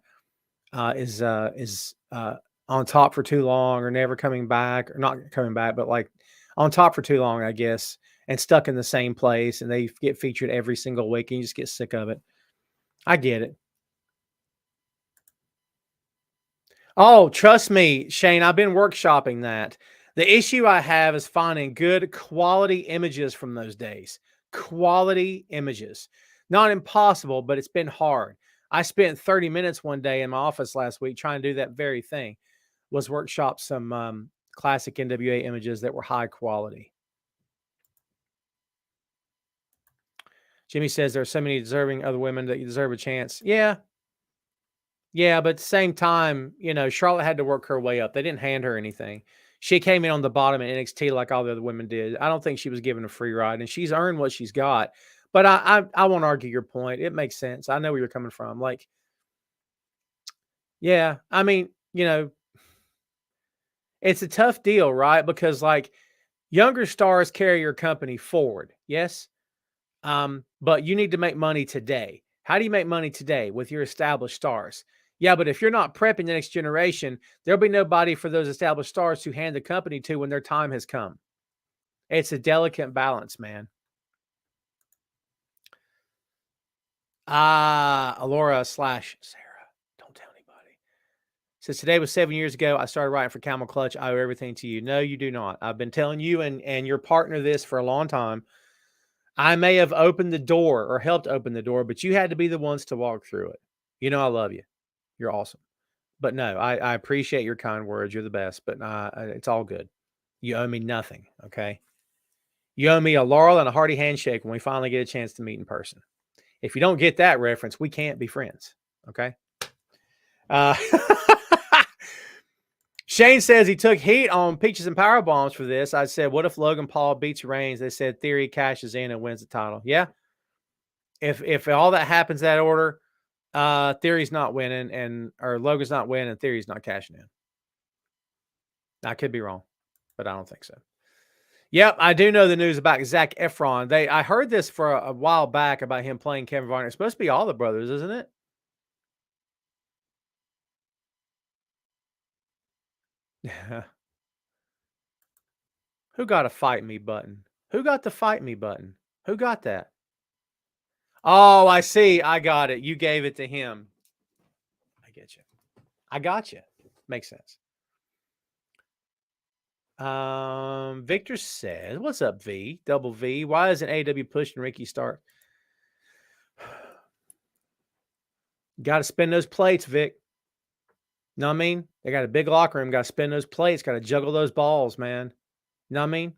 top for too long or never coming back or not coming back, but like on top for too long, I guess, and stuck in the same place, and they get featured every single week and you just get sick of it. I get it. Oh, trust me, Shane, I've been workshopping that. The issue I have is finding good quality images from those days. Quality images. Not impossible, but it's been hard. I spent 30 minutes one day in my office last week trying to do that very thing, was workshop some classic NWA images that were high quality. Jimmy says there are so many deserving other women that you deserve a chance. Yeah. Yeah, but at the same time, you know, Charlotte had to work her way up. They didn't hand her anything. She came in on the bottom in NXT like all the other women did. I don't think she was given a free ride, and she's earned what she's got. But I won't argue your point. It makes sense. I know where you're coming from. Like, yeah, I mean, you know, it's a tough deal, right? Because like younger stars carry your company forward. Yes. But you need to make money today. How do you make money today with your established stars? Yeah, but if you're not prepping the next generation, there'll be nobody for those established stars to hand the company to when their time has come. It's a delicate balance, man. Alora / Sarah. Don't tell anybody. Says today was 7 years ago. I started writing for Camel Clutch. I owe everything to you. No, you do not. I've been telling you and your partner this for a long time. I may have opened the door or helped open the door, but you had to be the ones to walk through it. You know, I love you. You're awesome. But no, I appreciate your kind words. You're the best, but it's all good. You owe me nothing. Okay. You owe me a laurel and a hearty handshake when we finally get a chance to meet in person. If you don't get that reference, we can't be friends. Okay. Shane says he took heat on Peaches and Power Bombs for this. I said, what if Logan Paul beats Reigns? They said Theory cashes in and wins the title. Yeah. If all that happens that order, Theory's not winning or Logan's not winning and Theory's not cashing in. I could be wrong, but I don't think so. Yep, I do know the news about Zac Efron. I heard this for a while back about him playing Kevin Varner. It's supposed to be all the brothers, isn't it? Who got a fight me button? Who got the fight me button? Who got that? Oh, I see. I got it. You gave it to him. I get you. I got you. Makes sense. Victor says, what's up, V? Double V. Why isn't AW pushing Ricky Stark? Got to spin those plates, Vic. Know what I mean? They got a big locker room. Got to spin those plates. Got to juggle those balls, man. Know what I mean?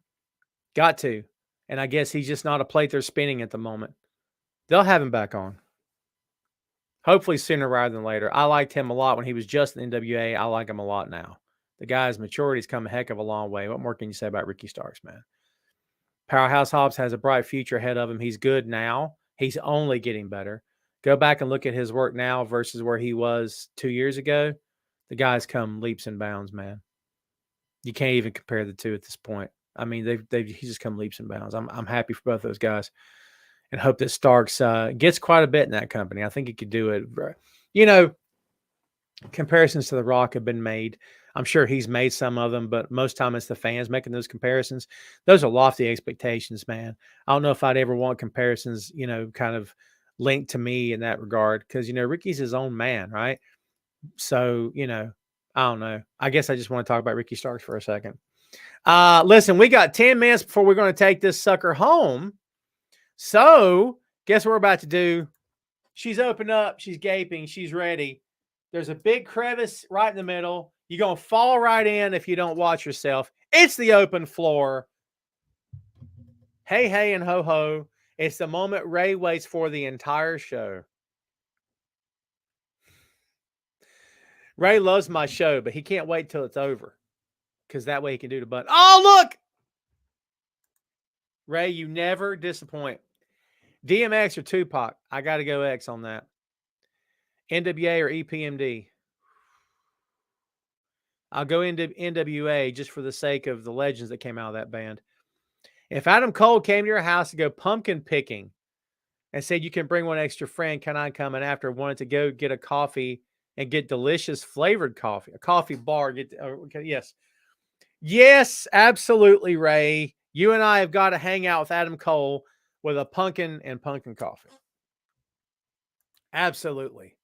Got to. And I guess he's just not a plate they're spinning at the moment. They'll have him back on. Hopefully sooner rather than later. I liked him a lot when he was just in NWA. I like him a lot now. The guy's maturity's come a heck of a long way. What more can you say about Ricky Starks, man? Powerhouse Hobbs has a bright future ahead of him. He's good now. He's only getting better. Go back and look at his work now versus where he was 2 years ago. The guy's come leaps and bounds, man. You can't even compare the two at this point. I mean, he's just come leaps and bounds. I'm happy for both those guys, and hope that Starks gets quite a bit in that company. I think he could do it. You know, comparisons to The Rock have been made. I'm sure he's made some of them, but most time it's the fans making those comparisons. Those are lofty expectations, man. I don't know if I'd ever want comparisons, you know, kind of linked to me in that regard, because, you know, Ricky's his own man, right? So, you know, I don't know. I guess I just want to talk about Ricky Starks for a second. Listen, we got 10 minutes before we're going to take this sucker home. So guess what we're about to do? She's opened up. She's gaping. She's ready. There's a big crevice right in the middle. You're going to fall right in if you don't watch yourself. It's the open floor. Hey, hey, and ho, ho. It's the moment Ray waits for the entire show. Ray loves my show, but he can't wait till it's over, because that way he can do the button. Oh, look! Ray, you never disappoint. DMX or Tupac? I got to go X on that. NWA or EPMD? I'll go into NWA just for the sake of the legends that came out of that band. If Adam Cole came to your house to go pumpkin picking and said, you can bring one extra friend, can I come? And after wanted to go get a coffee and get delicious flavored coffee, a coffee bar. Yes. Yes, absolutely, Ray. You and I have got to hang out with Adam Cole with a pumpkin and pumpkin coffee. Absolutely.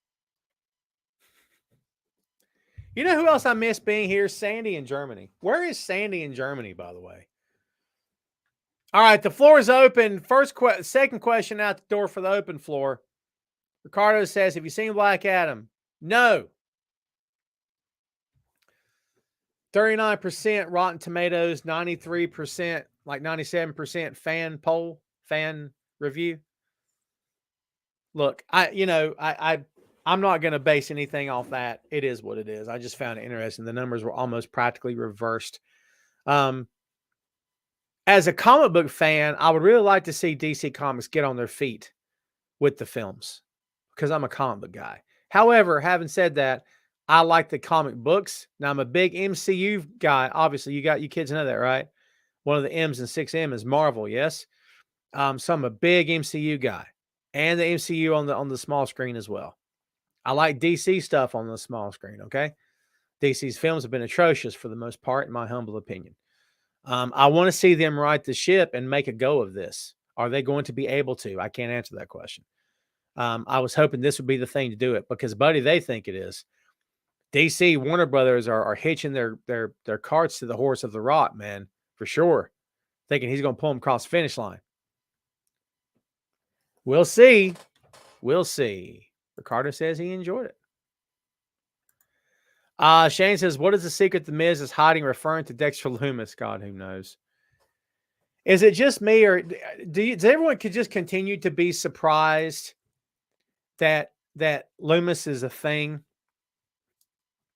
You know who else I miss being here? Sandy in Germany. Where is Sandy in Germany, by the way? All right, the floor is open. Second question out the door for the open floor. Ricardo says, have you seen Black Adam? No. 39% Rotten Tomatoes, 93%, like 97% fan review. Look, I'm not going to base anything off that. It is what it is. I just found it interesting. The numbers were almost practically reversed. As a comic book fan, I would really like to see DC Comics get on their feet with the films, because I'm a comic book guy. However, having said that, I like the comic books. Now, I'm a big MCU guy. Obviously, you kids know that, right? One of the M's in 6M is Marvel, yes? So I'm a big MCU guy, and the MCU on the small screen as well. I like DC stuff on the small screen, okay? DC's films have been atrocious for the most part, in my humble opinion. I want to see them right the ship and make a go of this. Are they going to be able to? I can't answer that question. I was hoping this would be the thing to do it, because, buddy, they think it is. DC, Warner Brothers are hitching their carts to the horse of The Rock, man, for sure. Thinking he's going to pull them across the finish line. We'll see. We'll see. Ricardo says he enjoyed it. Shane says, what is the secret the Miz is hiding, referring to Dexter Lumis? God, who knows? Is it just me, or does everyone could just continue to be surprised that Loomis is a thing?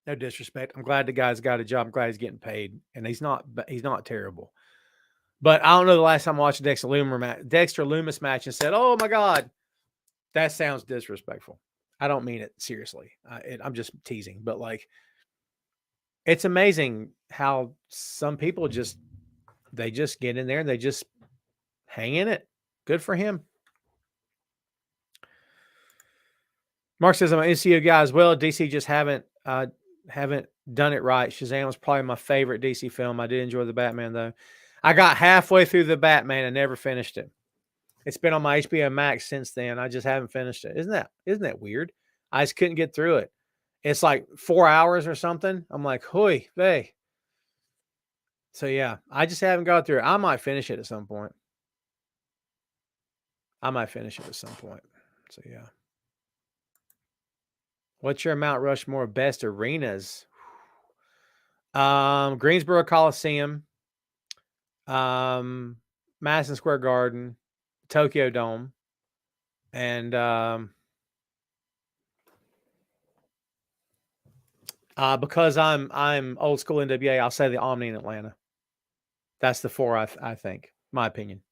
No disrespect. I'm glad the guy's got a job. I'm glad he's getting paid, and he's not terrible. But I don't know the last time I watched a Dexter Loomis match and said, "Oh my God, that sounds disrespectful." I don't mean it seriously. I'm just teasing. But like, it's amazing how some people just get in there and they just hang in it. Good for him. Mark says, I'm an NCO guy as well. DC just haven't done it right. Shazam was probably my favorite DC film. I did enjoy the Batman though. I got halfway through the Batman and never finished it. It's been on my HBO Max since then. I just haven't finished it. Isn't that weird? I just couldn't get through it. It's like 4 hours or something. I'm like, hoi vey. So yeah, I just haven't got through it. I might finish it at some point. So yeah. What's your Mount Rushmore best arenas? Greensboro Coliseum, Madison Square Garden, Tokyo Dome, and because I'm old school NWA, I'll say the Omni in Atlanta. That's the 4 I think, my opinion.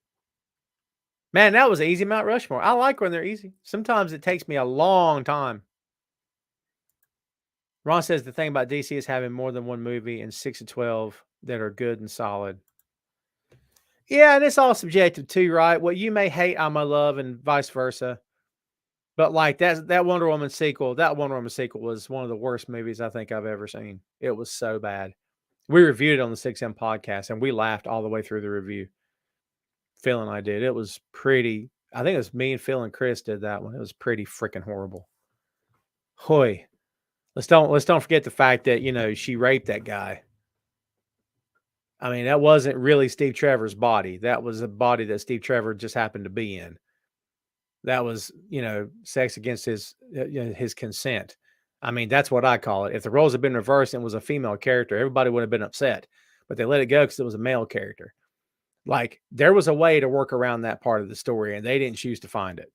Man, that was easy Mount Rushmore. I like when they're easy. Sometimes it takes me a long time. Ron says the thing about DC is having more than one movie and 6 to 12 that are good and solid. Yeah, and it's all subjective too, right? What you may hate, I may love, and vice versa. But like that Wonder Woman sequel was one of the worst movies I think I've ever seen. It was so bad. We reviewed it on the 6M podcast, and we laughed all the way through the review. Phil and I did. It was pretty. I think it was me and Phil and Chris did that one. It was pretty freaking horrible. Hoy. Let's don't forget the fact that she raped that guy. I mean, that wasn't really Steve Trevor's body. That was a body that Steve Trevor just happened to be in. That was, sex against his consent. I mean, that's what I call it. If the roles had been reversed and it was a female character, everybody would have been upset. But they let it go because it was a male character. Like, there was a way to work around that part of the story, and they didn't choose to find it.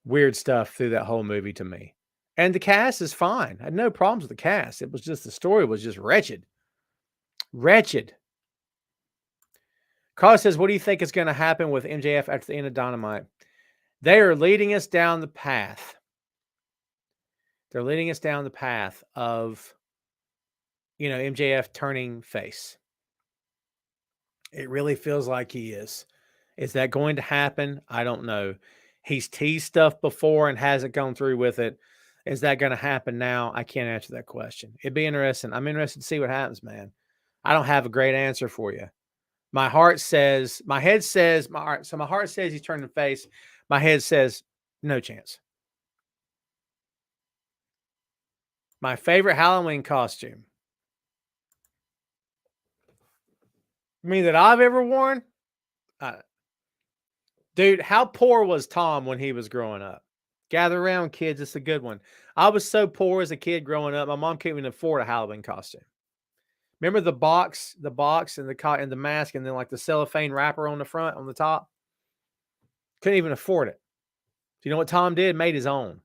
Weird stuff through that whole movie to me. And the cast is fine. I had no problems with the cast. It was just the story was just wretched. Wretched. Carl says, what do you think is going to happen with MJF after the end of Dynamite? They are leading us down the path. They're leading us down the path of, MJF turning face. It really feels like he is. Is that going to happen? I don't know. He's teased stuff before and hasn't gone through with it. Is that going to happen now? I can't answer that question. It'd be interesting. I'm interested to see what happens, man. I don't have a great answer for you. My heart says, my head says, so my heart says he's turning face. My head says, no chance. My favorite Halloween costume. That I've ever worn? Dude, how poor was Tom when he was growing up? Gather around, kids. It's a good one. I was so poor as a kid growing up. My mom couldn't even afford a Halloween costume. Remember the box and the mask, and then like the cellophane wrapper on the front, on the top? Couldn't even afford it. Do you know what Tom did? Made his own.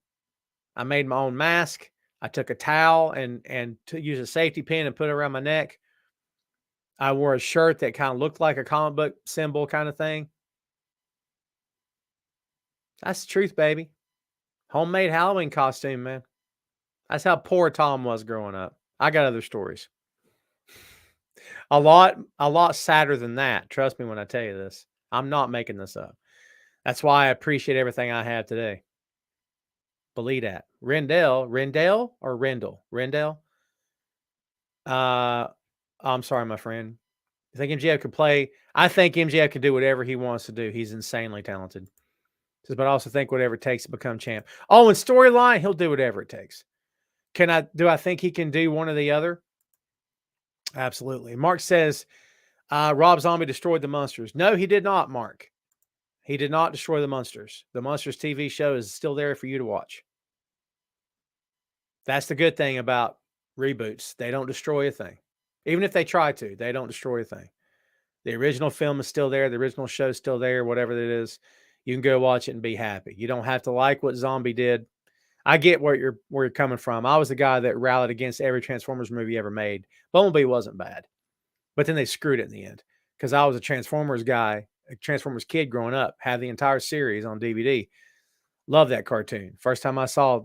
I made my own mask. I took a towel and to use a safety pin and put it around my neck. I wore a shirt that kind of looked like a comic book symbol kind of thing. That's the truth, baby. Homemade Halloween costume, man. That's how poor Tom was growing up. I got other stories. A lot sadder than that. Trust me when I tell you this. I'm not making this up. That's why I appreciate everything I have today. Believe that. Rendell or Rendell? Rendell? I'm sorry, my friend. You think MJF could play? I think MJF can do whatever he wants to do. He's insanely talented. But I also think whatever it takes to become champ. Oh, and storyline, he'll do whatever it takes. Do I think he can do one or the other? Absolutely. Mark says, Rob Zombie destroyed the Munsters. No, he did not, Mark. He did not destroy the Munsters. The Munsters TV show is still there for you to watch. That's the good thing about reboots. They don't destroy a thing. Even if they try to, they don't destroy a thing. The original film is still there. The original show is still there, whatever it is. You can go watch it and be happy. You don't have to like what Zombie did. I get where you're coming from. I was the guy that rallied against every Transformers movie ever made. Bumblebee wasn't bad, but then they screwed it in the end because I was a Transformers guy, a Transformers kid growing up, had the entire series on DVD. Love that cartoon. First time I saw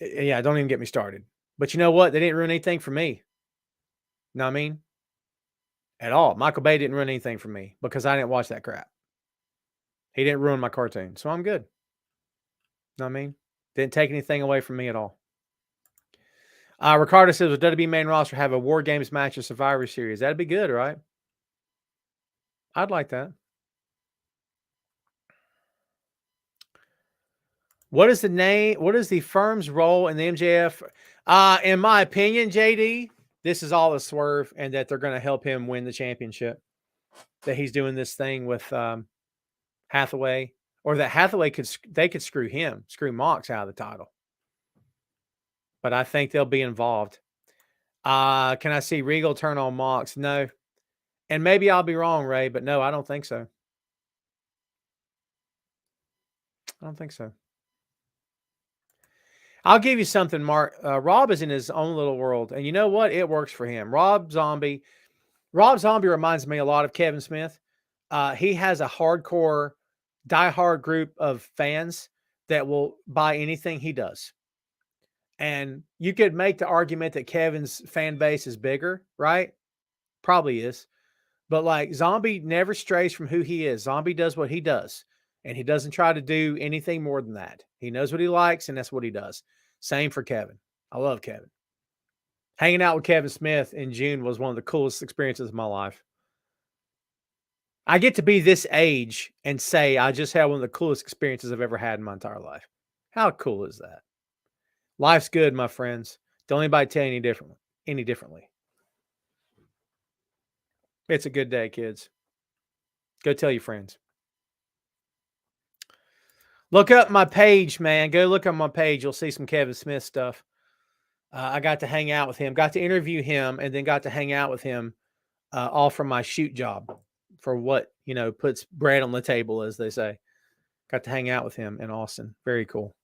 yeah, don't even get me started. But you know what? They didn't ruin anything for me. Know what I mean? At all. Michael Bay didn't ruin anything for me because I didn't watch that crap. He didn't ruin my cartoon, so I'm good. Know what I mean? Didn't take anything away from me at all. Ricardo says, would WWE main roster have a War Games match or Survivor Series? That'd be good, right? I'd like that. What is the name? What is the firm's role in the MJF? In my opinion, JD, this is all a swerve and that they're going to help him win the championship. That he's doing this thing with Hathaway, or that Hathaway could screw Mox out of the title. But I think they'll be involved. Can I see Regal turn on Mox? No. And maybe I'll be wrong, Ray, but no, I don't think so. I don't think so. I'll give you something, Mark. Rob is in his own little world, and you know what? It works for him. Rob Zombie reminds me a lot of Kevin Smith. He has a hardcore, diehard group of fans that will buy anything he does. And you could make the argument that Kevin's fan base is bigger, right? Probably is. But like Zombie never strays from who he is. Zombie does what he does. And he doesn't try to do anything more than that. He knows what he likes, and that's what he does. Same for Kevin. I love Kevin. Hanging out with Kevin Smith in June was one of the coolest experiences of my life. I get to be this age and say I just had one of the coolest experiences I've ever had in my entire life. How cool is that? Life's good, my friends. Don't anybody tell you any differently. It's a good day, kids. Go tell your friends. Look up my page, man. Go look on my page. You'll see some Kevin Smith stuff. I got to hang out with him, got to interview him, and then got to hang out with him all from my shoot job for what, puts bread on the table, as they say. Got to hang out with him in Austin. Very cool.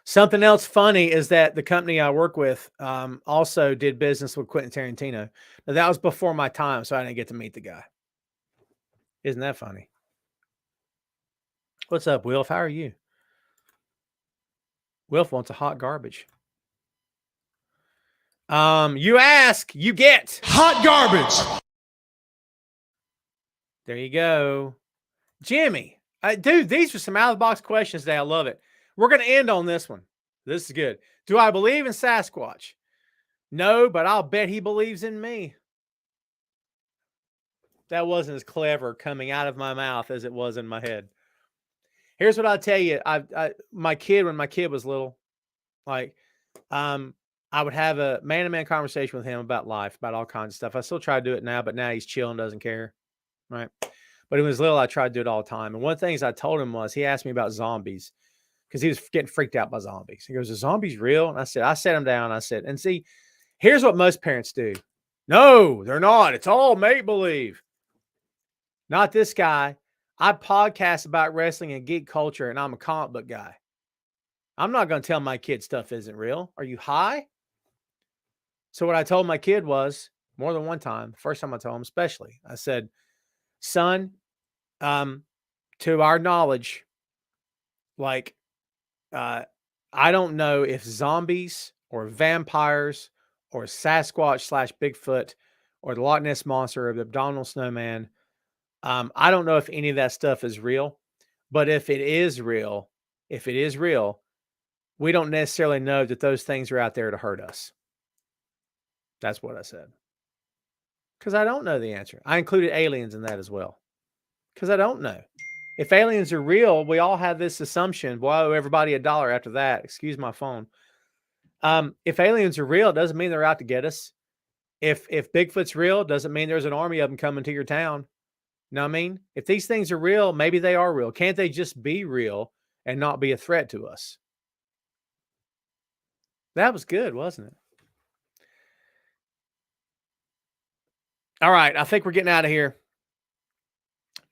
Something else funny is that the company I work with also did business with Quentin Tarantino. Now, that was before my time, so I didn't get to meet the guy. Isn't that funny? What's up, Wilf? How are you? Wilf wants a hot garbage. You ask, you get hot garbage. There you go. Jimmy, dude, these are some out-of-the-box questions today. I love it. We're going to end on this one. This is good. Do I believe in Sasquatch? No, but I'll bet he believes in me. That wasn't as clever coming out of my mouth as it was in my head. Here's what I'll tell you. When my kid was little, I would have a man-to-man conversation with him about life, about all kinds of stuff. I still try to do it now, but now he's chill and doesn't care. Right. But when he was little, I tried to do it all the time. And one of the things I told him was, he asked me about zombies because he was getting freaked out by zombies. He goes, are zombies real? And I sat him down. I said, and see, here's what most parents do. No, they're not. It's all make-believe. Not this guy. I podcast about wrestling and geek culture, and I'm a comic book guy. I'm not going to tell my kid stuff isn't real. Are you high? So what I told my kid was, more than one time, first time I told him especially, I said, son, to our knowledge, I don't know if zombies or vampires or Sasquatch / Bigfoot or the Loch Ness Monster or the Abdominal Snowman, I don't know if any of that stuff is real, but if it is real, we don't necessarily know that those things are out there to hurt us. That's what I said. Because I don't know the answer. I included aliens in that as well. Because I don't know. If aliens are real, we all have this assumption. Well, I owe everybody $1 after that. Excuse my phone. If aliens are real, it doesn't mean they're out to get us. If Bigfoot's real, it doesn't mean there's an army of them coming to your town. Know what I mean? If these things are real, maybe they are real. Can't they just be real and not be a threat to us? That was good, wasn't it? All right. I think we're getting out of here.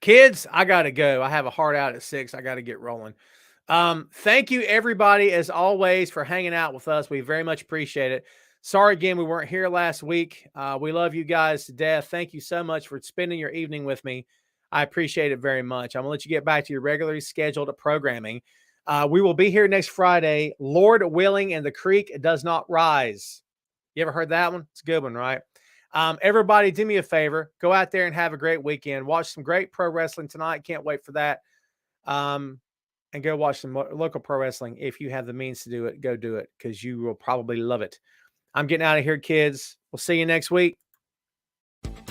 Kids, I got to go. I have a hard out at 6. I got to get rolling. Thank you, everybody, as always, for hanging out with us. We very much appreciate it. Sorry again, we weren't here last week. We love you guys to death. Thank you so much for spending your evening with me. I appreciate it very much. I'm going to let you get back to your regularly scheduled programming. We will be here next Friday, Lord willing, and the creek does not rise. You ever heard that one? It's a good one, right? Everybody, do me a favor. Go out there and have a great weekend. Watch some great pro wrestling tonight. Can't wait for that. And go watch some local pro wrestling. If you have the means to do it, go do it because you will probably love it. I'm getting out of here, kids. We'll see you next week. Thanks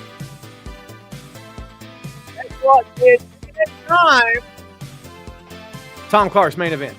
a lot, kids. See you next time. Tom Clark's main event.